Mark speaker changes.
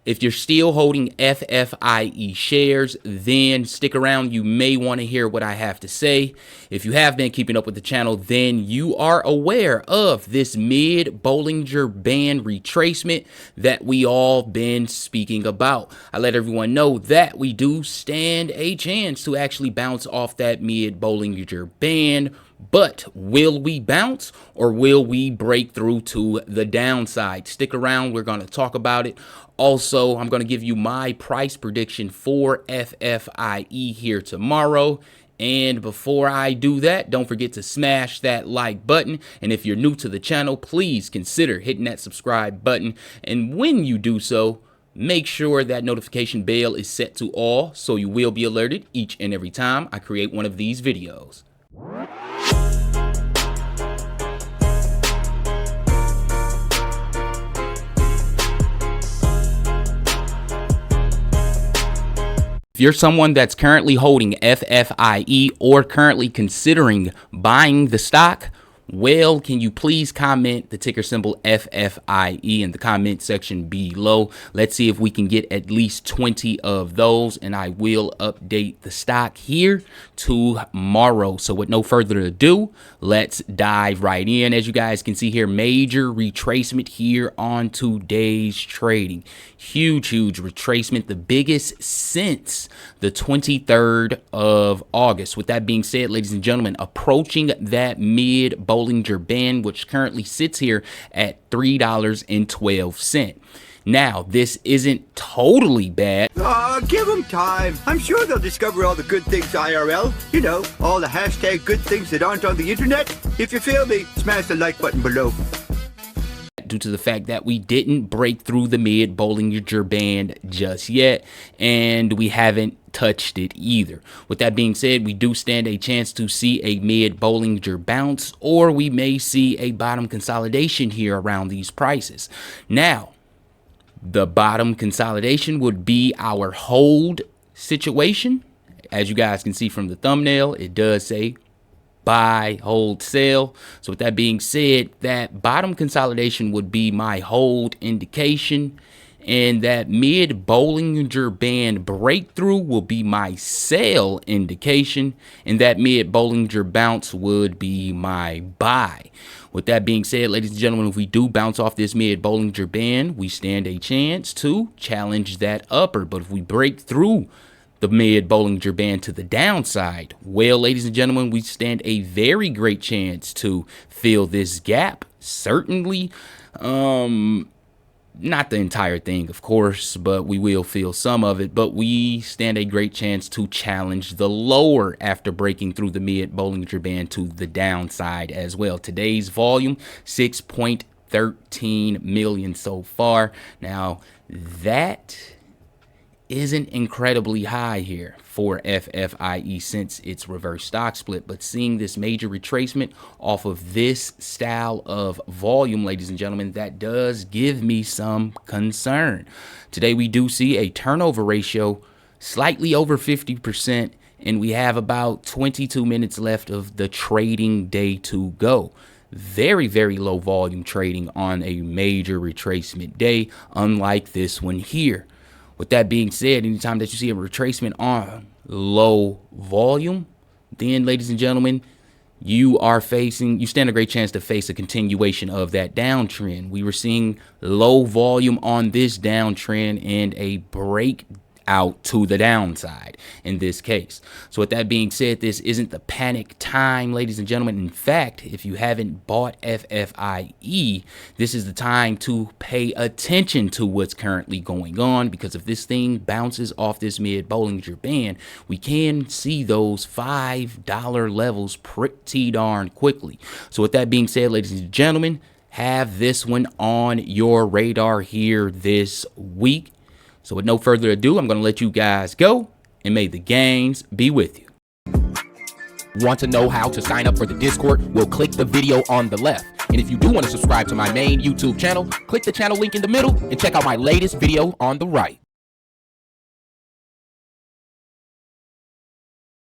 Speaker 1: If you're still holding FFIE shares, then stick around. You may want to hear what I have to say. If you have been keeping up with the channel, then you are aware of this mid-Bollinger Band retracement that we all been speaking about. I let everyone know that we do stand a chance to actually bounce off that mid-Bollinger Band. But will we bounce or will we break through to the downside? Stick around. We're going to talk about it. Also, I'm going to give you my price prediction for FFIE here tomorrow. And before I do that, don't forget to smash that like button. And if you're new to the channel, please consider hitting that subscribe button. And when you do so, make sure that notification bell is set to all so you will be alerted each and every time I create one of these videos. If you're someone that's currently holding FFIE or currently considering buying the stock, well, can you please comment the ticker symbol FFIE in the comment section below? Let's see if we can get at least 20 of those, and I will update the stock here tomorrow. So with no further ado, let's dive right in. As you guys can see here, major retracement here on today's trading. Huge retracement, the biggest since the 23rd of August. With that being said, ladies and gentlemen, approaching that mid-Bollinger Band, which currently sits here at $3.12. Now, this isn't totally bad.
Speaker 2: Give them time. I'm sure they'll discover all the good things IRL. You know, all the hashtag good things that aren't on the internet. If you feel me, smash the like button below.
Speaker 1: Due to the fact that we didn't break through the mid-Bollinger Band just yet, and we haven't touched it either. With that being said, we do stand a chance to see a mid-Bollinger bounce, or we may see a bottom consolidation here around these prices. Now, the bottom consolidation would be our hold situation. As you guys can see from the thumbnail, it does say buy, hold, sell. So with that being said, that bottom consolidation would be my hold indication, and that mid-Bollinger Band breakthrough will be my sell indication, and that mid-Bollinger bounce would be my buy. With that being said, ladies and gentlemen, if we do bounce off this mid-Bollinger Band, we stand a chance to challenge that upper. But if we break through the mid-Bollinger Band to the downside, well, ladies and gentlemen, we stand a very great chance to fill this gap. Certainly, not the entire thing, of course, but we will feel some of it. But we stand a great chance to challenge the lower after breaking through the mid-Bollinger Band to the downside as well. Today's volume, 6.13 million so far. Now, that isn't incredibly high here for FFIE since its reverse stock split, but seeing this major retracement off of this style of volume, ladies and gentlemen, that does give me some concern. Today we do see a turnover ratio slightly over 50%, and we have about 22 minutes left of the trading day to go. Very low volume trading on a major retracement day, unlike this one here. With that being said, anytime that you see a retracement on low volume, then, ladies and gentlemen, you stand a great chance to face a continuation of that downtrend. We were seeing low volume on this downtrend and a break out to the downside in this case. So with that being said, this isn't the panic time, ladies and gentlemen. In fact, if you haven't bought FFIE, this is the time to pay attention to what's currently going on, because if this thing bounces off this mid-Bollinger Band, we can see those $5 levels pretty darn quickly. So with that being said, ladies and gentlemen, have this one on your radar here this week. So with no further ado, I'm going to let you guys go, and may the gains be with you. Want to know how to sign up for the Discord? Well, click the video on the left. And if you do want to subscribe to my main YouTube channel, click the channel link in the middle and check out my latest video on the right.